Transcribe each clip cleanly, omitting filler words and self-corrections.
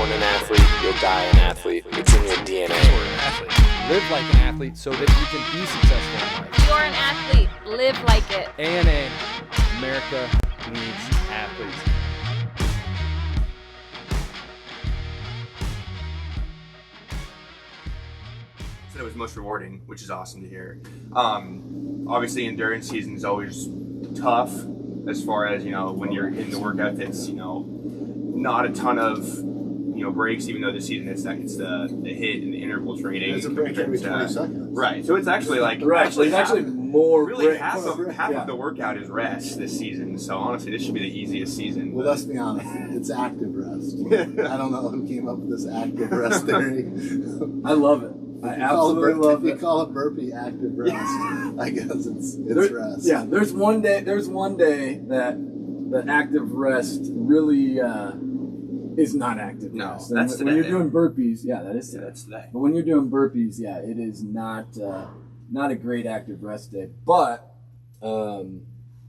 born an athlete, you'll die an athlete. It's in your DNA. You're an athlete. Live like an athlete so that you can be successful in life. You're an athlete. Live like it. ANA, America needs athletes. It was most rewarding, which is awesome to hear. Obviously, endurance season is always tough as far as, when you're in the workout, it's, not a ton of, breaks, even though this season it's the hit and the interval training. It's a break every 20 seconds. Right. So it's actually like, it's actually more really breaks. half of the workout is rest this season. So honestly, this should be the easiest season. Well, let's be honest, it's active rest. I don't know who came up with this active rest theory. I love it. I absolutely love it. If you call it burpee active rest, I guess it's rest. Yeah, there's one day that active rest really is not active rest. That's when you're doing burpees, that is today. That's today. But when you're doing burpees, it is not a great active rest day. But the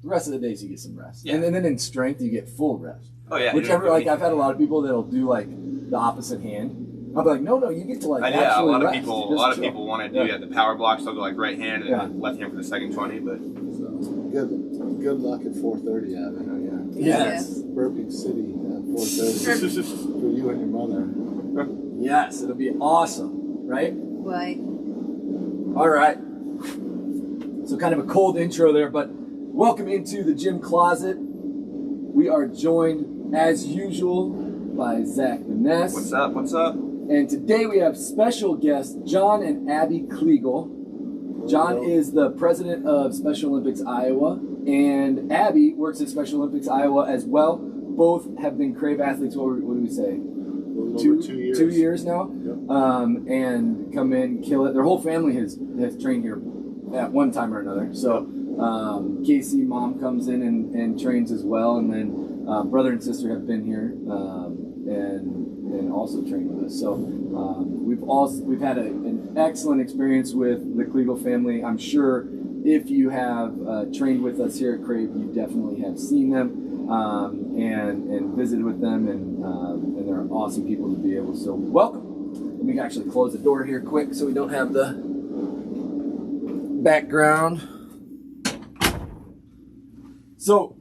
rest of the days you get some rest. Yeah. And then in strength you get full rest. Oh yeah. I've had a lot of people that'll do like the opposite hand. I'll be like, no, you get to like actually a lot rest. of people want to do the power blocks. They'll go like right hand and then left hand for the second 20. But Good luck at 4:30, Abby. Yes. Burpee City at 4:30 for you and your mother. Yes, it'll be awesome, right? Right. All right. So kind of a cold intro there, but welcome into the gym closet. We are joined, as usual, by Zach Vaness. What's up? And today we have special guests, John and Abbie Kliegl. John is the president of Special Olympics Iowa, and Abbie works at Special Olympics Iowa as well. Both have been Crave athletes, what do we say? Over 2 years. 2 years now. Yep. And come in, kill it. Their whole family has trained here at one time or another. So Casey, mom, comes in and trains as well, and then brother and sister have been here and also trained with us. So we've had an excellent experience with the Kliegl family. I'm sure if you have trained with us here at Crave, you definitely have seen them and visited with them, and they're awesome people to be able. So welcome. Let me actually close the door here quick so we don't have the background. So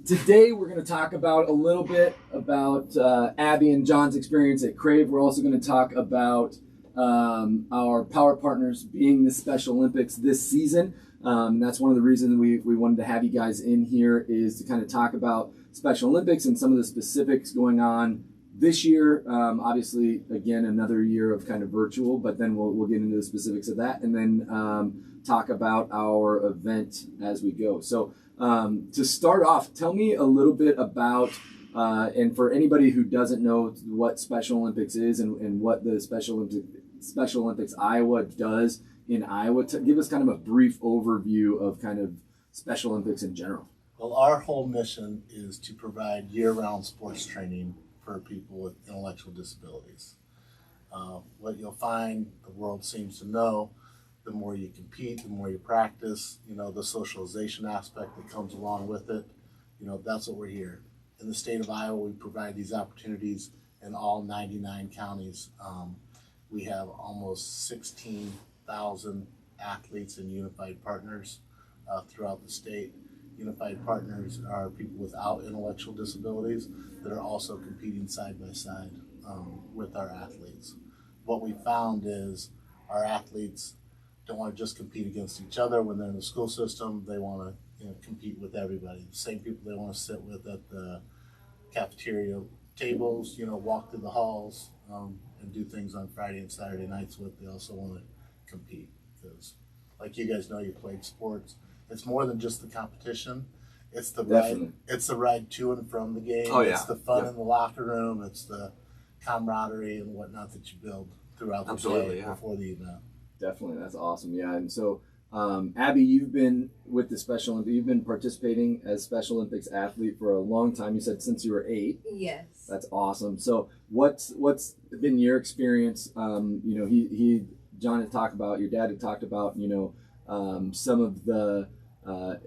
today we're going to talk about a little bit about Abbie and John's experience at Crave. We're also going to talk about our power partners being the Special Olympics this season. And that's one of the reasons we wanted to have you guys in here, is to kind of talk about Special Olympics and some of the specifics going on this year. Obviously, again, another year of kind of virtual, but then we'll get into the specifics of that, and then talk about our event as we go. So to start off, tell me a little bit about, and for anybody who doesn't know what Special Olympics is and what the Special Olympics Iowa does in Iowa, to give us kind of a brief overview of kind of Special Olympics in general. Well, our whole mission is to provide year-round sports training for people with intellectual disabilities. What you'll find, the world seems to know, the more you compete, the more you practice, the socialization aspect that comes along with it, that's what we're here. In the state of Iowa, we provide these opportunities in all 99 counties. We have almost 16,000 athletes and unified partners throughout the state. Unified partners are people without intellectual disabilities that are also competing side by side with our athletes. What we found is our athletes don't want to just compete against each other when they're in the school system. They want to compete with everybody. The same people they want to sit with at the cafeteria tables, walk through the halls and do things on Friday and Saturday nights with. They also want to compete because, like you guys know, you played sports. It's more than just the competition. It's the ride. It's the ride to and from the game. Oh, yeah. It's the fun in the locker room. It's the camaraderie and whatnot that you build throughout the day before the event. Definitely, that's awesome. Yeah, and so Abbie, you've been with the Special Olympics. You've been participating as Special Olympics athlete for a long time. You said since you were 8. Yes. That's awesome. So what's been your experience? John had talked about, your dad had talked about, some of the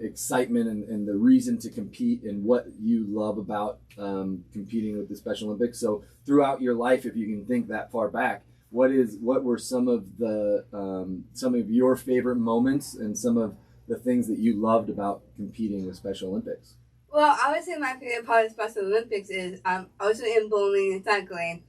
excitement and the reason to compete and what you love about competing with the Special Olympics. So throughout your life, if you can think that far back, what were some of your favorite moments and some of the things that you loved about competing with Special Olympics? Well, I would say my favorite part of Special Olympics is also in bowling and cycling,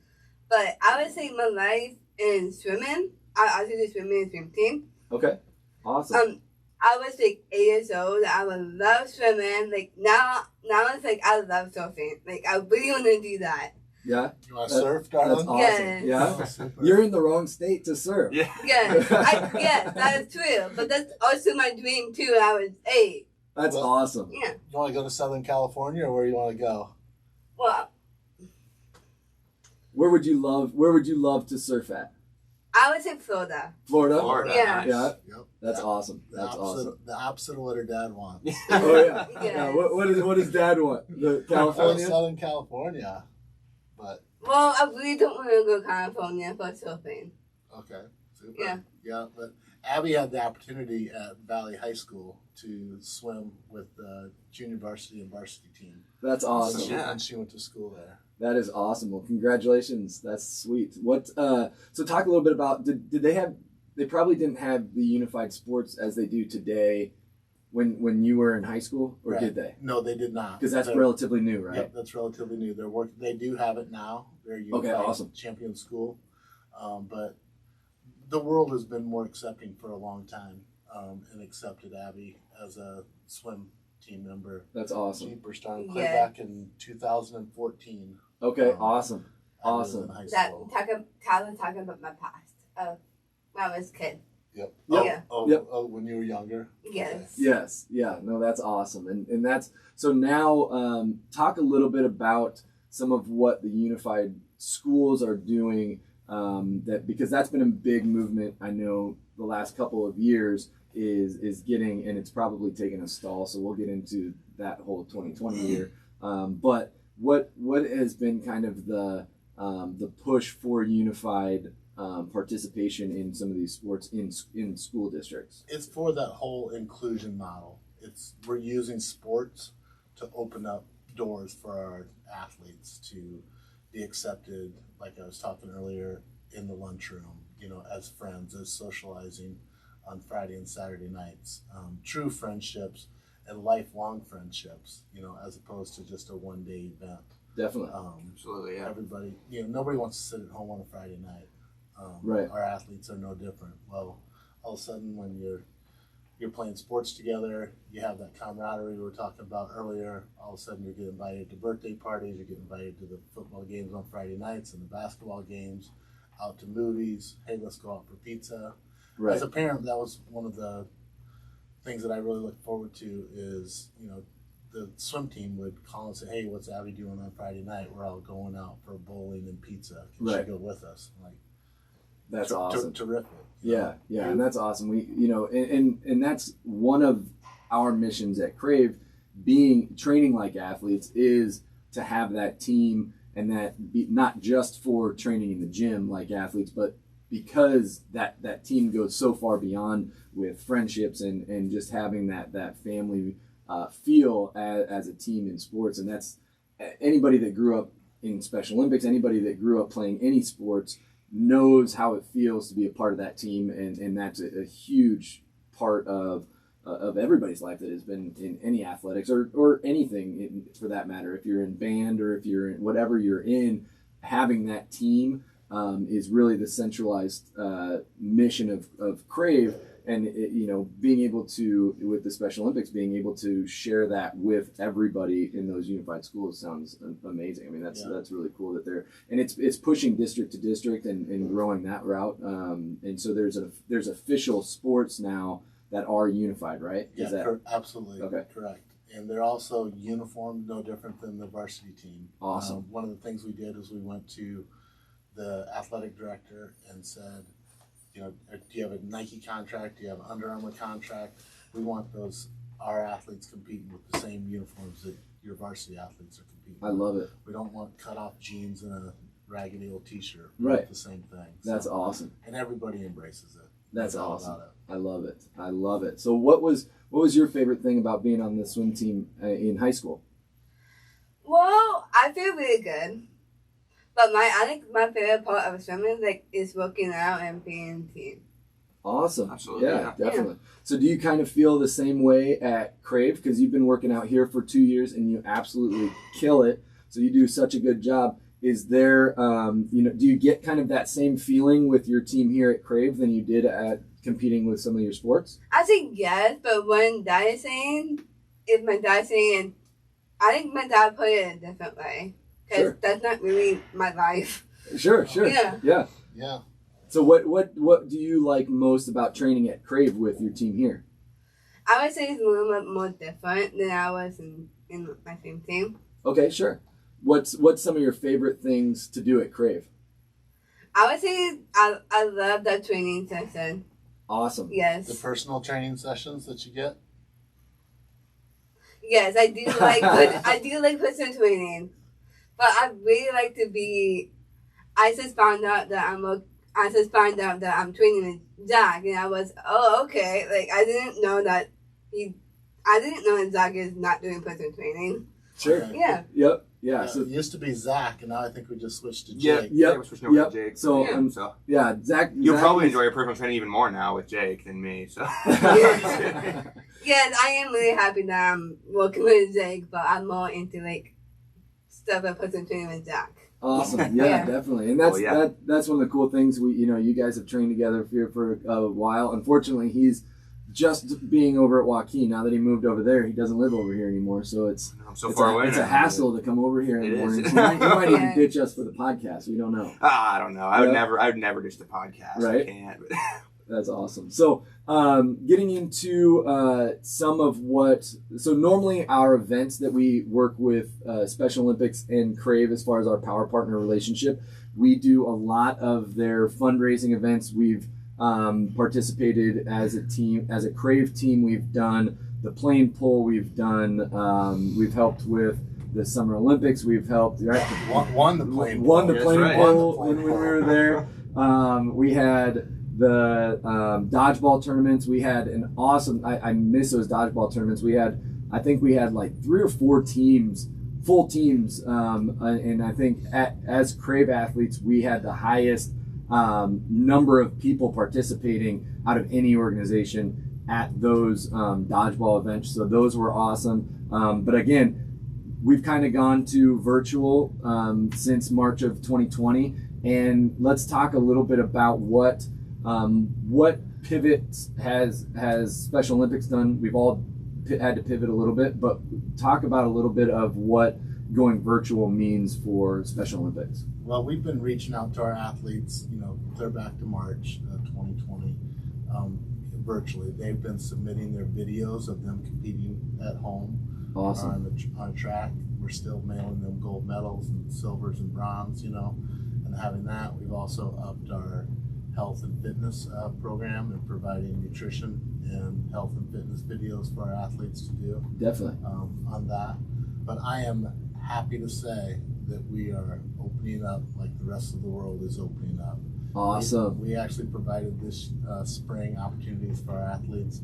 but I would say my life in swimming. I also do swimming and swim team. Okay, awesome. I was like 8 years old. I would love swimming. Like now it's like I love surfing. Like I really want to do that. Yeah. You want to surf, darling? That's awesome. Yes. Yeah. Oh, super. You're in the wrong state to surf. Yeah. Yes, yes, that is true. But that's also my dream too. When I was 8. That's Well, awesome. Yeah. You want to go to Southern California, or where you want to go? Well, Where would you love to surf at? I would say Florida. Florida. Florida. Yeah. Nice. Yeah. Yep. That's awesome. The That's opposite, awesome. The opposite of what her dad wants. Oh yeah. Yes. Yeah. What does Dad want? The California. Southern California, but Well, I really don't want to go to California for surfing. okay, super. Yeah. But Abbie had the opportunity at Valley High School to swim with the junior varsity and varsity team. That's awesome. Yeah. And she went to school there. That is awesome. Well, congratulations. That's sweet. What? So talk a little bit about. Did they have? They probably didn't have the unified sports as they do today, when you were in high school, or Right. did they? No, they did not. Because that's They're- relatively new, right? Yep, that's relatively new. They do have it now. They're a unified awesome. champion school, but the world has been more accepting for a long time, and accepted Abbie as a swim team member. That's awesome. She started Yeah. back in 2014. Okay, Um, awesome. Abbie was Awesome. in high That school. talking about my past. When I was a kid. Yep. Yep. Yep. Oh, when you were younger. Yes. Yes. Yeah. No, that's awesome. And that's so now. Talk a little bit about some of what the unified schools are doing. That because that's been a big movement. I know the last couple of years is getting, and it's probably taken a stall. So we'll get into that whole 2020 year. But what has been kind of the push for unified participation in some of these sports in school districts? It's for that whole inclusion model. We're using sports to open up doors for our athletes to be accepted, like I was talking earlier, in the lunchroom, as friends, as socializing on Friday and Saturday nights, true friendships and lifelong friendships, as opposed to just a one-day event. Definitely. Absolutely, yeah. Everybody, nobody wants to sit at home on a Friday night. Right. Our athletes are no different. Well, all of a sudden when you're playing sports together, you have that camaraderie we were talking about earlier. All of a sudden you get invited to birthday parties, you get invited to the football games on Friday nights and the basketball games, out to movies. Hey, let's go out for pizza. Right. As a parent, that was one of the things that I really look forward to is, the swim team would call and say, hey, what's Abbie doing on Friday night? We're all going out for bowling and pizza. Can Right. she go with us? I'm like, That's awesome. terrific. Yeah, and that's awesome. We, and that's one of our missions at Crave, training like athletes, is to have that team, and that be not just for training in the gym like athletes, but because that team goes so far beyond with friendships and just having that family feel as a team in sports. And that's anybody that grew up in Special Olympics, anybody that grew up playing any sports knows how it feels to be a part of that team, and that's a huge part of everybody's life that has been in any athletics or anything for that matter. If you're in band or if you're in whatever you're in, having that team is really the centralized mission of Crave. And being able to, with the Special Olympics, being able to share that with everybody in those unified schools sounds amazing. I mean, that's really cool that they're, and it's pushing district to district and growing that route. And so there's official sports now that are unified, right? Yeah, Is that absolutely okay? Correct. And they're also uniformed, no different than the varsity team. Awesome. One of the things we did is we went to the athletic director and said, do you have a Nike contract? Do you have an Under Armour contract? We want our athletes competing with the same uniforms that your varsity athletes are competing I with. love it. We don't want cut off jeans and a raggedy old t-shirt. Right. The same thing. That's So- awesome. And everybody embraces it. That's all awesome. about it. I love it. I love it. So what was your favorite thing about being on the swim team in high school? Well, I feel really good. But I think my favorite part of swimming is working out and being team. Awesome. Absolutely, Yeah, yeah. definitely. So do you kind of feel the same way at Crave? Because you've been working out here for 2 years and you absolutely kill it. So you do such a good job. Is there, do you get kind of that same feeling with your team here at Crave than you did at competing with some of your sports? I think yes, but when Dad is saying, if my dad's saying, I think my dad put it in a different way. Because Sure. that's not really my life. Sure. Yeah. Yeah. So what do you like most about training at Crave with your team here? I would say it's a little bit more different than I was in my same team. Okay, sure. What's some of your favorite things to do at Crave? I would say I love the training session. Awesome. Yes. The personal training sessions that you get. Yes, I do like personal training. But I really like to be. I just found out that I'm training with Zach, and I was okay. Like I didn't know that Zach is not doing personal training. Sure. Okay. Yeah. Yep. Yeah. It So used to be Zach, and now I think we just switched to Yeah, Jake. Yep. we're switching over Yep. to Jake. So, Yeah. So yeah, Zach. you'll Zach probably is- enjoy your personal training even more now with Jake than me. So Yes, I am really happy that I'm working with Jake, but I'm more into stuff like personal training with Zach. Awesome. Yeah, Yeah. definitely. And that's Oh, yeah. that's one of the cool things. You guys have trained together here for a while. Unfortunately, he's just being over at Joaquin. Now that he moved over there, he doesn't live over here anymore. So it's I'm so far away. It's a now. hassle to come over here in It the is. morning. He might even Yeah. ditch us for the podcast. We don't know. I don't know. I would Yeah. never ditch the podcast. Right. I can't. But That's awesome. So, getting into some of so normally our events that we work with Special Olympics and Crave as far as our power partner relationship, we do a lot of their fundraising events. We've participated as a team, as a Crave team. We've done the plane pull. We've helped with the Summer Olympics. We've helped Won the plane. won the That's plane right. pull Won the when plane we were there. We had the dodgeball tournaments. We had an awesome. I miss those dodgeball tournaments. I think we had like 3 or 4 teams, full teams, and I think as Crave athletes, we had the highest number of people participating out of any organization at those dodgeball events. So those were awesome. But again, we've kind of gone to virtual since March of 2020, and let's talk a little bit about what pivots has Special Olympics done. We've all had to pivot a little bit, but talk about a little bit of what going virtual means for Special Olympics. Well, we've been reaching out to our athletes, clear back to March 2020, virtually. They've been submitting their videos of them competing at home. Awesome. On track. We're still mailing them gold medals and silvers and bronze, and having that. We've also upped our health and fitness program and providing nutrition and health and fitness videos for our athletes to do Definitely. on that. But I am happy to say that we are opening up like the rest of the world is opening up. Awesome. We actually provided this spring opportunities for our athletes.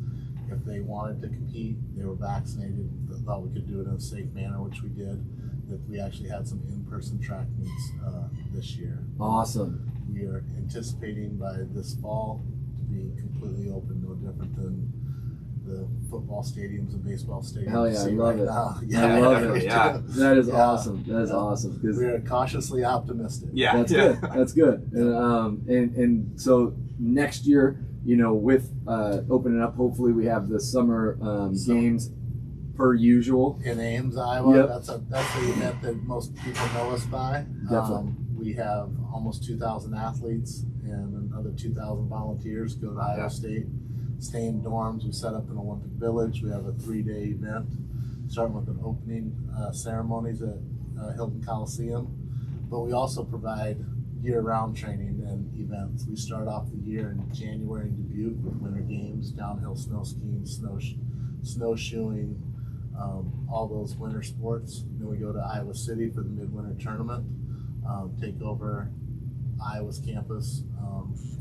If they wanted to compete, they were vaccinated, thought we could do it in a safe manner, which we did, that we actually had some in-person track meets this year. Awesome. We are anticipating by this fall to be completely open, no different than the football stadiums and baseball stadiums. Hell you yeah, I see love right it. now. I love it. Yeah. That is Yeah. awesome. That is awesome. 'Cause We are cautiously optimistic. Yeah. That's yeah. good. That's good. And so next year, with opening up, hopefully we have the summer games per usual. In Ames, Iowa, Yep. that's the event that most people know us by. Definitely. We have almost 2,000 athletes and another 2,000 volunteers go to Iowa Yeah. State, stay in dorms. We set up an Olympic Village. We have a 3-day event, starting with an opening ceremonies at Hilton Coliseum. But we also provide year-round training and events. We start off the year in January in Dubuque with winter games, downhill snow skiing, snowshoeing, all those winter sports. Then we go to Iowa City for the midwinter tournament, take over Iowa's campus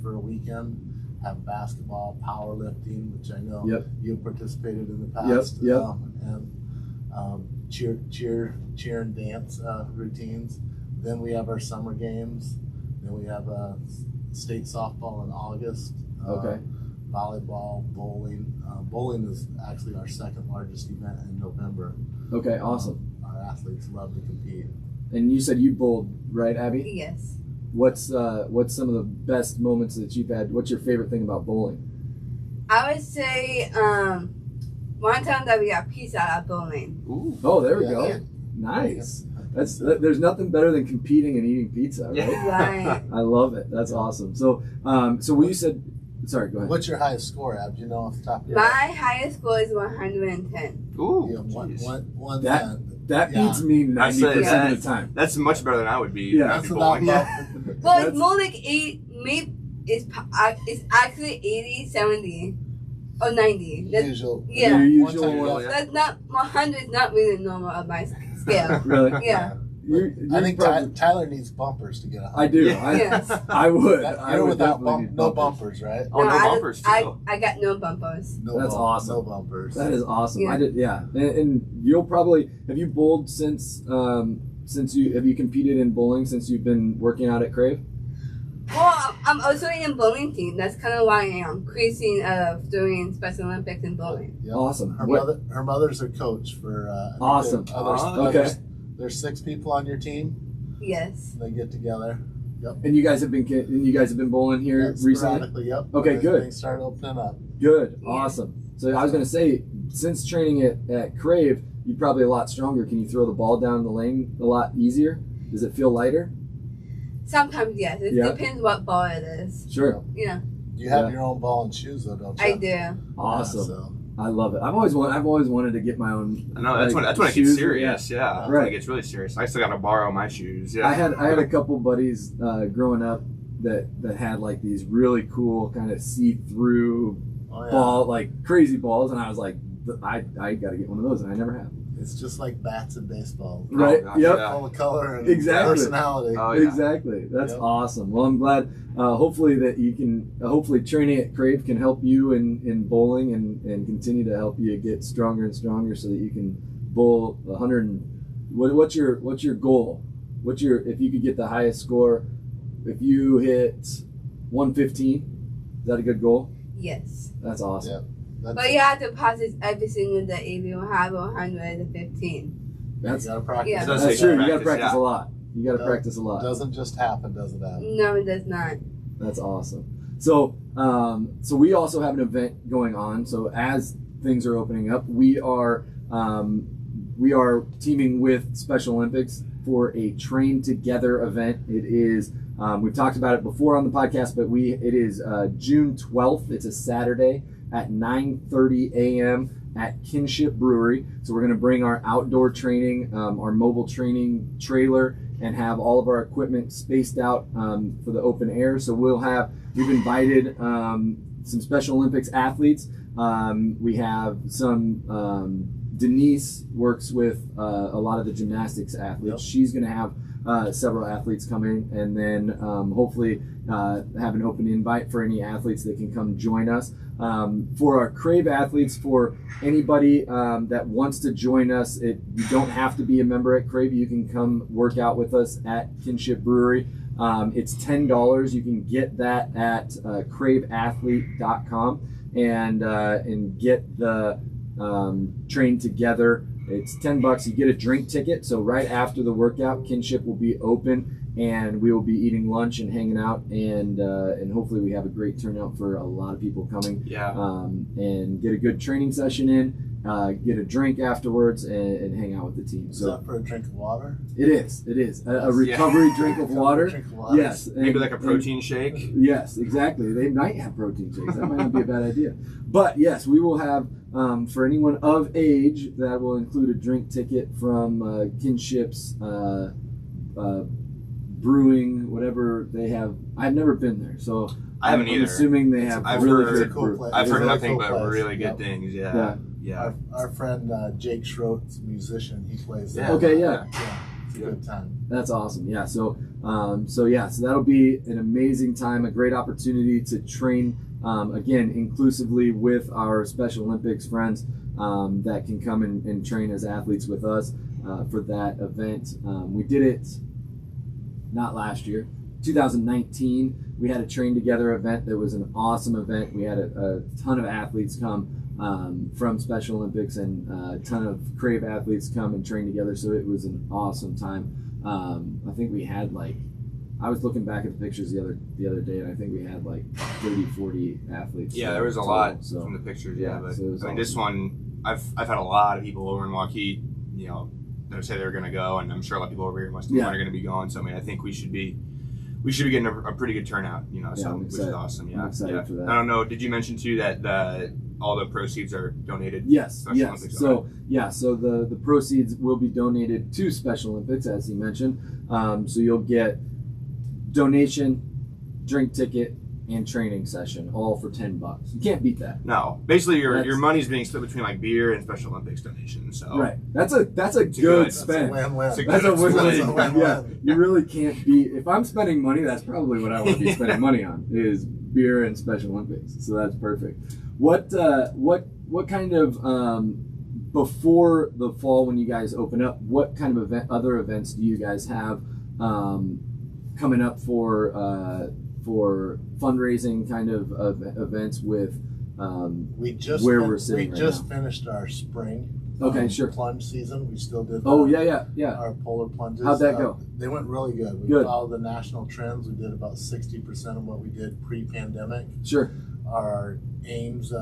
for a weekend, have basketball, powerlifting, which I know Yep. you participated in the past. Yep. And cheer and dance routines. Then we have our summer games. Then we have state softball in August. Okay. Volleyball, bowling. Bowling is actually our second largest event in November. Okay, awesome. Our athletes love to compete. And you said you bowled, right, Abby? Yes. What's some of the best moments that you've had? What's your favorite thing about bowling? I would say one time that we got pizza at bowling. Ooh. Oh, there we Yeah. go. Nice. There's nothing better than competing and eating pizza, right? Right. I love it. That's awesome. So when you said, sorry, go ahead. What's your highest score, Ab? Do you know off the top of your My head? highest score is 110. Ooh. Yeah, Jeez. one That Yeah. beats me 90% of the time. That's much better than I would be. Yeah. I'd That's be about bowling. Well, That's- it's more like 8, maybe it's actually 80, 70, or 90. That's, usual. yeah. Your One usual time, one. yeah. that's not, 100 is not really normal on my scale. Really? Yeah. I think probably- Tyler needs bumpers to get a I do. Yeah. Yes. I would. That, I you're would without definitely need no bumpers, right? Oh, no I, bumpers, too. I got no bumpers. No That's awesome. No bumpers. That is awesome. Yeah. I did, yeah. And you'll probably have you bowled since you competed in bowling since you've been working out at Crave? Well, I'm also in a bowling team. That's kind of why I'm increasing of doing Special Olympics in bowling. Yep. Awesome. Her mother's a coach for. I think Awesome. There's Okay. There's 6 people on your team. Yes. They get together. And you guys have been bowling here Yeah, recently? sporadically, yep. Okay, good. They started opening up. Good. Yeah. Awesome. So I was going to say, since training at Crave, you're probably a lot stronger. Can you throw the ball down the lane a lot easier? Does it feel lighter? Sometimes, yes. It Yeah. depends what ball it is. Sure. Yeah, You have Yeah. your own ball and shoes, though, don't you? I do. Awesome. Yeah, so. I love it. I've always wanted to get my own. I know that's like, when it shoes. gets serious. Yeah, that's when Right. it gets really serious. I still gotta borrow my shoes. Yeah, I had a couple buddies growing up that had like these really cool kind of see-through Oh, yeah. ball, like crazy balls, and I was like, I got to get one of those, and I never have. It's just like bats in baseball. Right? gosh, Yep. yeah. Full of color and Exactly. personality. Oh, yeah. Exactly. That's Yep. awesome. Well, I'm glad. Hopefully that you can. Hopefully training at Crave can help you in bowling and continue to help you get stronger and stronger so that you can bowl 100. What's your goal? If you could get the highest score? If you hit 115, is that a good goal? Yes. That's awesome. Yep. That's But you have to practice every single day if you have 115. That's you gotta practice. Yeah. Does that's take true. You got to practice, practice yeah. a lot. You got to No, practice a lot. Doesn't just happen, does it, Adam? No, it does not. That's awesome. So, so we also have an event going on. So as things are opening up, we are teaming with Special Olympics for a Train Together event. It is we've talked about it before on the podcast, but it is June 12th. It's a Saturday at 9:30 a.m. at Kinship Brewery. So we're going to bring our outdoor training, our mobile training trailer, and have all of our equipment spaced out for the open air. So we've invited some Special Olympics athletes. We have some, Denise works with a lot of the gymnastics athletes. Yep. She's going to have several athletes come in, and then hopefully have an open invite for any athletes that can come join us. For our Crave athletes, for anybody that wants to join us, you don't have to be a member at Crave. You can come work out with us at Kinship Brewery. It's $10. You can get that at craveathlete.com and get the Train Together. It's $10. You get a drink ticket. So right after the workout, Kinship will be open, and we will be eating lunch and hanging out, and hopefully we have a great turnout for a lot of people coming. Yeah. And get a good training session in, get a drink afterwards, and hang out with the team. Is So that for a drink of water? it is a recovery drink of water. Drink of water. Yes, Maybe and- like a protein shake. Yes, exactly. They might have protein shakes. That might not be a bad idea. But yes, we will have, for anyone of age, that will include a drink ticket from Kinship's brewing, whatever they have. I've never been there, so I haven't I'm either. assuming they have I've really heard- good It's a cool brew. place. I've It's heard a nothing cool but place. really good Yep. things. Yeah. Yeah. Yeah. Our friend Jake Schroet's musician, he plays there. Yeah. Okay, yeah. Yeah, it's a good time. That's awesome. Yeah. So So that'll be an amazing time, a great opportunity to train, again, inclusively with our Special Olympics friends that can come and train as athletes with us for that event. We did it not last year, 2019. We had a train together event that was an awesome event. We had a ton of athletes come from Special Olympics and a ton of Crave athletes come and train together. So it was an awesome time. I think we had I was looking back at the pictures the other day, and I think we had 30, 40 athletes. Yeah, there was a lot from the pictures. Yeah, but so I mean, this one, I've had a lot of people over in Waukee, that say they're going to go, and I'm sure a lot of people over here in West Des Moines are going to be going. So I mean, I think we should be getting a pretty good turnout. Which is awesome. Yeah, I'm excited for that. I don't know. Did you mention too that all the proceeds are donated? Yes. Special Olympics? So the proceeds will be donated to Special Olympics, as he mentioned. So you'll get donation, drink ticket, and training session, all for $10. You can't beat that. No, basically your money's being split between beer and Special Olympics donations. So right, that's a good spend. That's a win-win. Yeah, you really can't beat. If I'm spending money, that's probably what I want to be spending money on is beer and Special Olympics. So that's perfect. What kind of before the fall when you guys open up? What kind of other events do you guys have coming up for fundraising kind of events with we just finished our spring plunge season. We still did our polar plunges. How'd that go? They went really good. We followed the national trends. We did about 60% of what we did pre-pandemic. Sure. Our AIMS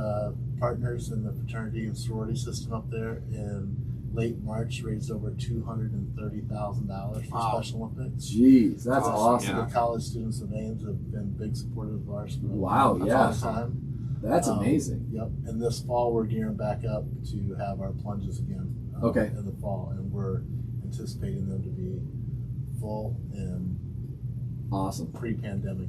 partners in the fraternity and sorority system up there in late March raised over $230,000 for Special Olympics. Jeez, that's awesome. The college students of AIMS have been big supporters of ours for a long time. That's amazing. Yep. And this fall we're gearing back up to have our plunges again. In the fall, and we're anticipating them to be full and awesome pre-pandemic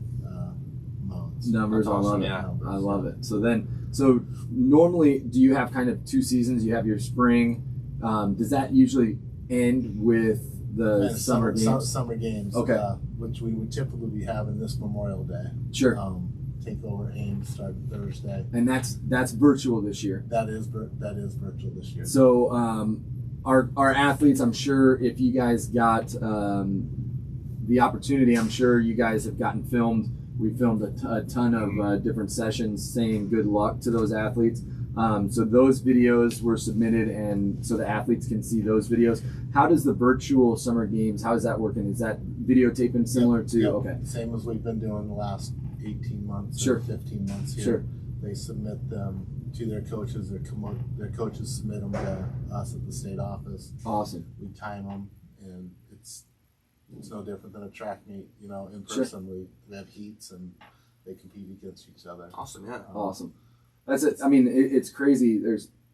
modes. Numbers, awesome. I love it. So normally, do you have kind of two seasons? You have your spring. Does that usually end with the summer games? Summer games, which we would typically be having this Memorial Day. Sure. Takeover AIM start Thursday. And that's virtual this year. That is virtual this year. So our athletes, I'm sure if you guys got the opportunity, I'm sure you guys have gotten filmed. We filmed a ton of different sessions saying good luck to those athletes. So those videos were submitted, and so the athletes can see those videos. How does the virtual summer games, how is that working? Is that videotaping similar to? Yep. Okay. Same as we've been doing the last 18 months or 15 months here. Sure. They submit them to their coaches. Their coaches submit them to us at the state office. Awesome. We time them, and it's no different than a track meet. In person we have heats and they compete against each other. Awesome. Yeah. Awesome. That's it. I mean, it's crazy.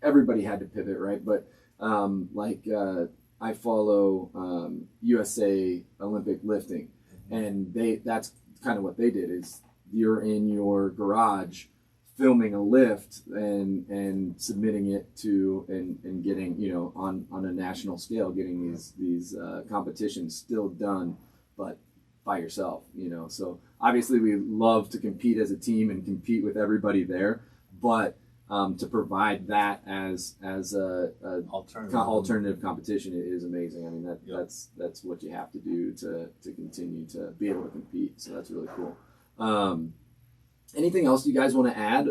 Everybody had to pivot, right? But I follow USA Olympic lifting, and that's kind of what they did. Is you're in your garage filming a lift and submitting it to and getting on a national scale, getting these competitions still done, but by yourself. So obviously we love to compete as a team and compete with everybody there. But to provide that as a alternative competition is amazing. I mean that's what you have to do to continue to be able to compete. So that's really cool. Anything else you guys want to add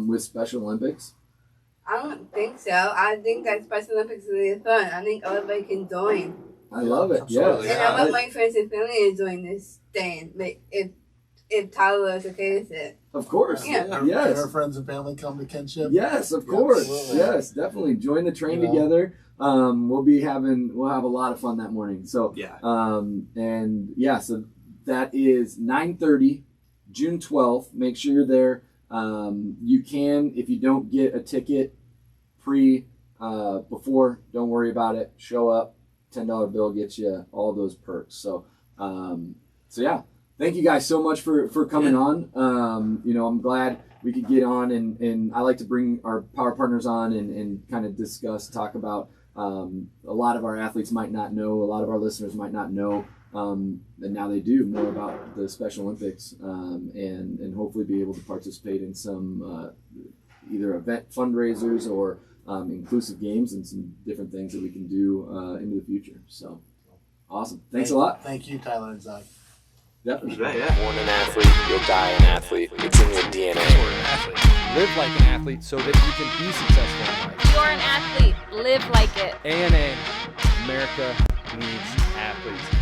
with Special Olympics? I don't think so. I think that Special Olympics is really fun. I think everybody can join. I love it. Absolutely. Yeah. And I want my friends and family to join this thing. Like if Tyler is okay with it. Of course. Yeah. Yes. Our friends and family come to kinship. Yes, of course. Absolutely. Yes, definitely. Join the train together. We'll have a lot of fun that morning. So so that is 9:30, June 12th. Make sure you're there. You can, if you don't get a ticket before, don't worry about it. Show up. $10 bill gets you all those perks. So yeah. Thank you guys so much for coming on. I'm glad we could get on, and I like to bring our power partners on and kind of talk about a lot of our athletes might not know, a lot of our listeners might not know and now they do more about the Special Olympics, and hopefully be able to participate in some either event fundraisers or inclusive games and some different things that we can do into the future. So awesome. Thanks a lot. Thank you, Tyler and Zach. Definitely. Born an athlete, you'll die an athlete. It's in your DNA. Live like an athlete so that you can be successful in life. You're an athlete. Live like it. ANA, America needs athletes.